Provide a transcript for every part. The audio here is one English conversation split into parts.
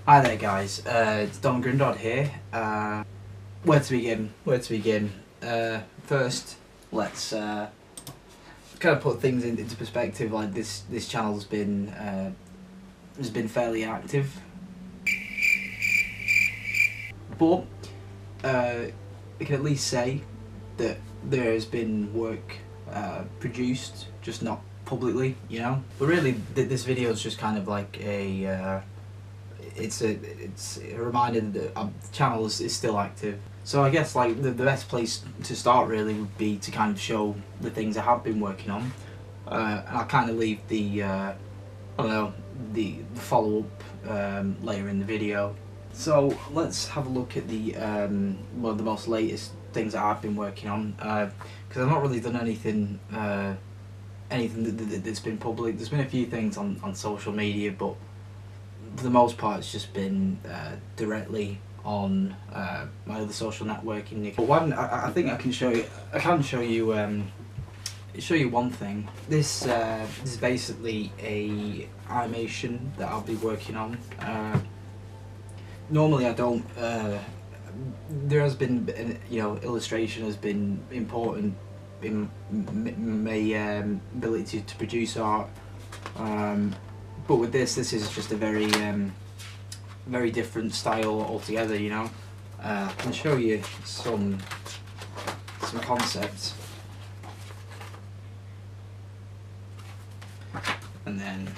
Hi there guys, it's Grindrod here. Where to begin? First, let's kind of put things into perspective. Like this channel's been fairly active, but we can at least say that there has been work produced, just not publicly, you know. But really, this video is just kind of like a it's a reminder that the channel is still active. So I guess like the best place to start really would be to kind of show the things I have been working on, and I'll kind of leave the I don't know, the follow up later in the video. So let's have a look at the one of the most latest things that I've been working on, because I've not really done anything that's been public. There's been a few things on social media, but for the most part it's just been directly on my other social networking. But one, I think I can show you. Show you one thing. This is basically a animation that I'll be working on. Normally I don't. There has been, you know, illustration has been important in my ability to produce art. But with this is just a very different style altogether, you know. I can show you some concepts, and then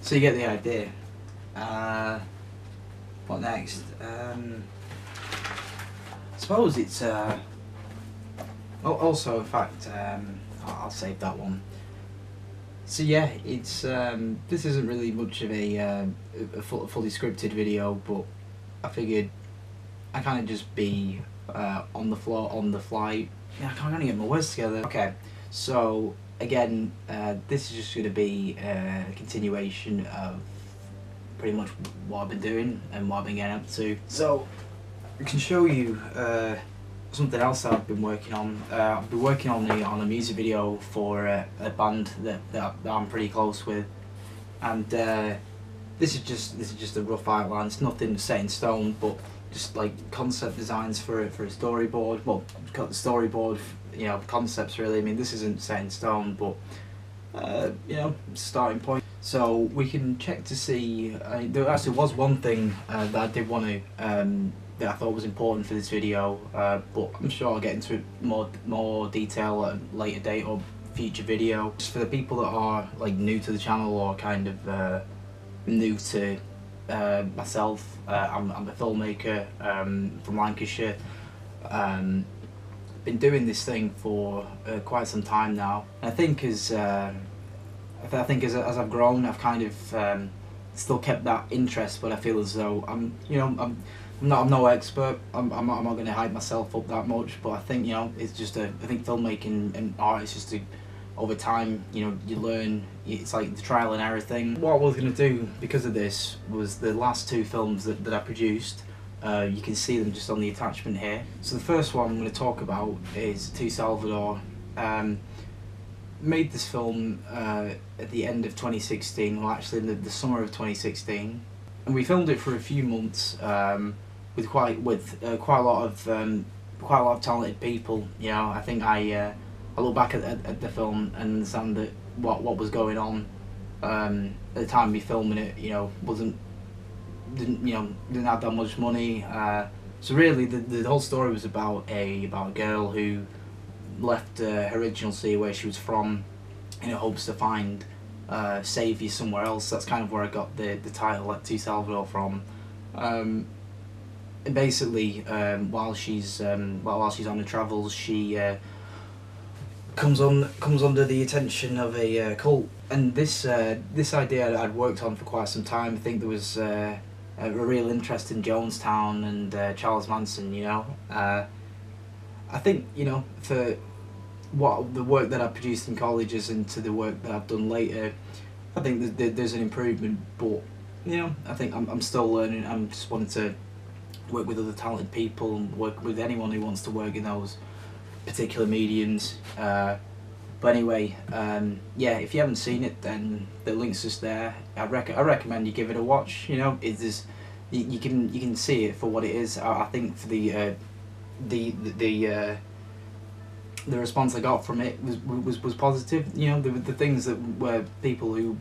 so you get the idea. What next? I suppose it's also, in fact, I'll save that one. So yeah, it's this isn't really much of a fully scripted video, but I figured I kind of just be on the fly. Yeah, I can't get my words together. Okay, so again, this is just going to be a continuation of pretty much what I've been doing and what I've been getting up to. So I can show you something else that I've been working on. I've been working on a music video for a band that I'm pretty close with, and this is just a rough outline. It's nothing set in stone, but just like concept designs for a storyboard. Well, storyboard, you know, concepts really. I mean, this isn't set in stone, but you know, starting point. So we can check to see. There actually was one thing that I did want to that I thought was important for this video, but I'm sure I'll get into it more detail at a later date or future video. Just for the people that are like new to the channel or kind of new to myself, I'm a filmmaker from Lancashire. Been doing this thing for quite some time now. I think as I've grown, I've kind of still kept that interest, but I feel as though I'm no expert. I'm not going to hype myself up that much, but I think, you know, it's just I think filmmaking and art is just over time, you know, you learn. It's like the trial and error thing. What I was going to do because of this was the last two films that I produced. You can see them just on the attachment here. So the first one I'm going to talk about is To Salvador. Made this film at the end of 2016, well actually in the summer of 2016, and we filmed it for a few months with quite a lot of talented people. You know, I think I look back at the film and understand that what was going on at the time we filming it, you know, didn't have that much money. So really, the whole story was about a girl who left her original city where she was from in hopes to find saviour somewhere else. That's kind of where I got the title, like, To Salvador from. And basically, while she's on her travels, she comes under the attention of a cult. And this idea I'd worked on for quite some time. I think there was a real interest in Jonestown and Charles Manson, you know. I think, you know, for what the work that I produced in colleges and to the work that I've done later, I think there's an improvement, but I think I'm still learning. I'm just wanting to work with other talented people and work with anyone who wants to work in those particular mediums. But anyway, yeah, if you haven't seen it, then the link's just there. I recommend you give it a watch. It's just, you can see it for what it is. I think for the response I got from it was positive. The things that were people who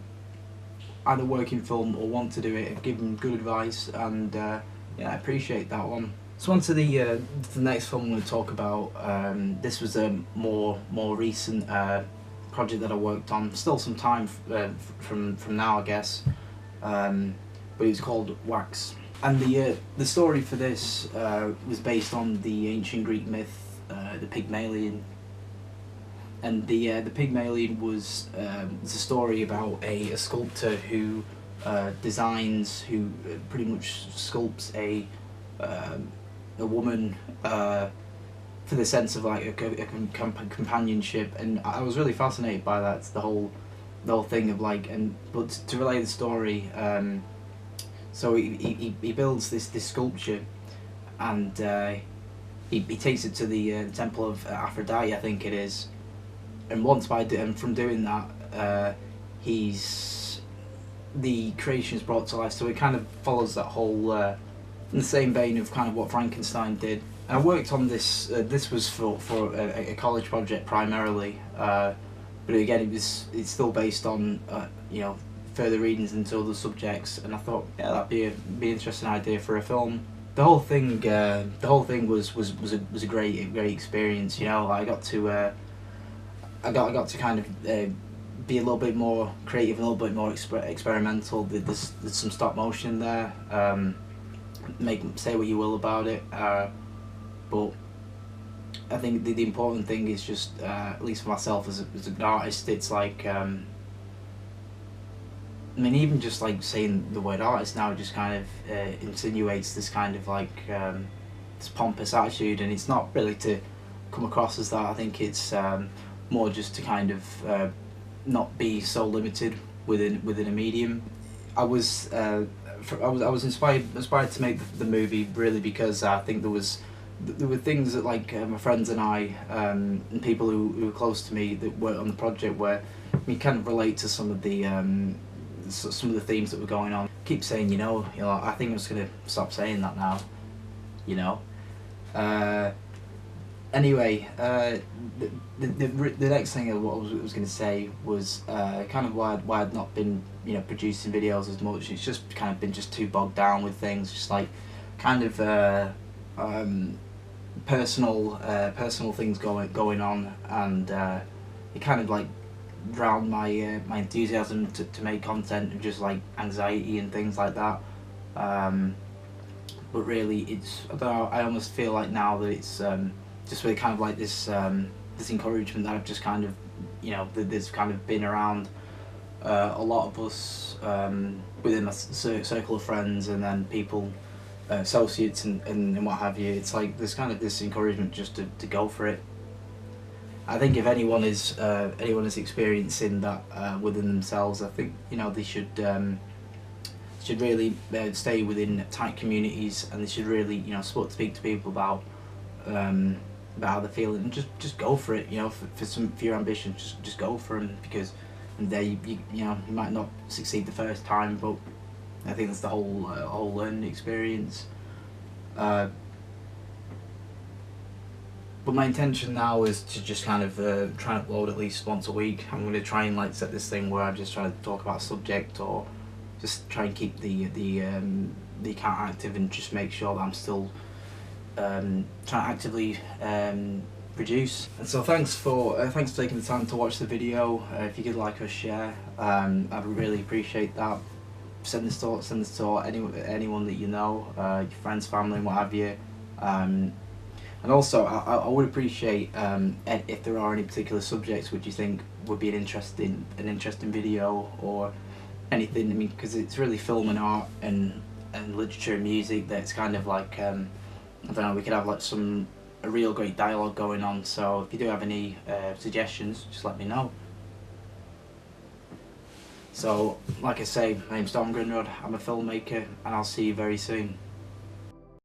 either work in film or want to do it have given good advice, and yeah, I appreciate that one. So on to the next film I'm going to talk about. This was a more recent project that I worked on. Still some time from now, I guess. But it was called Wax, and the story for this was based on the ancient Greek myth, the Pygmalion. And the Pygmalion was a story about a sculptor who who pretty much sculpts a woman for the sense of like a companionship, and I was really fascinated by that. It's the whole thing of like, but to relay the story, so he builds this sculpture, and he takes it to the temple of Aphrodite, I think it is. And from doing that, the creation is brought to life. So it kind of follows that whole, in the same vein of kind of what Frankenstein did. And I worked on this. This was for a college project primarily, but again, it's still based on further readings into other subjects. And I thought, yeah, that'd be an interesting idea for a film. The whole thing was a great experience. I got to. I got to kind of be a little bit more creative, a little bit more experimental. There's some stop motion there. Say what you will about it, but I think the important thing is just, at least for myself as an artist, it's like, even just like saying the word artist now just kind of insinuates this kind of like this pompous attitude, and it's not really to come across as that. I think it's more just to kind of not be so limited within a medium. I was inspired to make the movie really because I think there were things that like my friends and I and people who were close to me that worked on the project where we kind of relate to some of the themes that were going on. I keep saying I think I'm just gonna stop saying that now. Anyway, the next thing what I was going to say was kind of why I'd not been producing videos as much. It's just kind of been just too bogged down with things, just like kind of personal things going on, and it kind of like drowned my enthusiasm to make content, and just like anxiety and things like that. But really, it's, I don't know, I almost feel like now that it's just really kind of like this encouragement that I've just kind of, that there's kind of been around a lot of us within my circle of friends, and then people, associates and what have you. It's like there's kind of this encouragement just to go for it. I think if anyone is experiencing that within themselves, I think they should really stay within tight communities, and they should really speak to people about how they feel, and just go for it. For your ambitions, just go for them, because you might not succeed the first time, but I think that's the whole learning experience. But my intention now is to just kind of try and upload at least once a week. I'm going to try and like set this thing where I just try to talk about a subject, or just try and keep the account active, and just make sure that I'm still trying to actively produce. And so thanks for taking the time to watch the video. If you could like or share, I'd really appreciate that. Send this to anyone that you know, your friends, family, and what have you. And also, I would appreciate if there are any particular subjects which you think would be an interesting video, or anything. Because it's really film and art and literature and music that's kind of like I don't know. We could have like a real great dialogue going on. So if you do have any suggestions, just let me know. So, like I say, my name's Grindrod, I'm a filmmaker, and I'll see you very soon.